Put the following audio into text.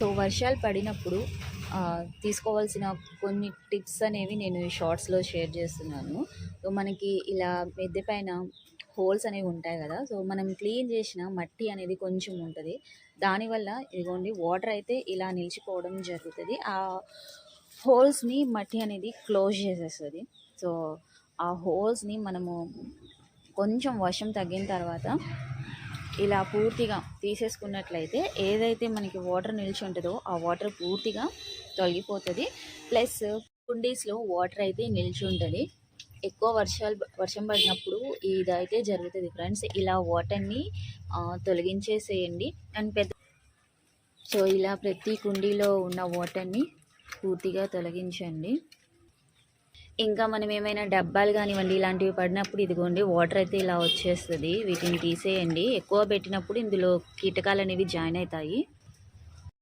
So వర్షాలు పడినప్పుడు తీసుకోవాల్సిన కొన్ని టిప్స్ అనేవి నేను ఈ షార్ట్స్లో షేర్ చేస్తున్నాను. సో మనకి ఇలా మిద్దె పైన హోల్స్ అనేవి ఉంటాయి కదా, సో మనం క్లీన్ చేసిన మట్టి అనేది కొంచెం ఉంటుంది. దానివల్ల ఇదిగోండి వాటర్ అయితే ఇలా నిలిచిపోవడం జరుగుతుంది. ఆ హోల్స్ని మట్టి అనేది క్లోజ్ చేసేస్తుంది. సో ఆ హోల్స్ని మనము కొంచెం వర్షం తగ్గిన తర్వాత ఇలా పూర్తిగా తీసేసుకున్నట్లయితే ఏదైతే మనకి వాటర్ నిలిచి ఉంటుందో ఆ వాటర్ పూర్తిగా తొలగిపోతుంది. ప్లస్ కుండీస్లో వాటర్ అయితే నిలిచి ఉంటుంది. ఎక్కువ వర్షం పడినప్పుడు ఇదైతే జరుగుతుంది ఫ్రెండ్స్. ఇలా వాటర్ని తొలగించేసేయండి. అండ్ సో ఇలా ప్రతి కుండీలో ఉన్న వాటర్ని పూర్తిగా తొలగించండి. ఇంకా మనం ఏమైనా డబ్బాలు కానివ్వండి ఇలాంటివి పడినప్పుడు ఇదిగోండి వాటర్ అయితే ఇలా వచ్చేస్తుంది. వీటిని తీసేయండి. ఎక్కువ పెట్టినప్పుడు ఇందులో కీటకాలు అనేవి జాయిన్ అవుతాయి.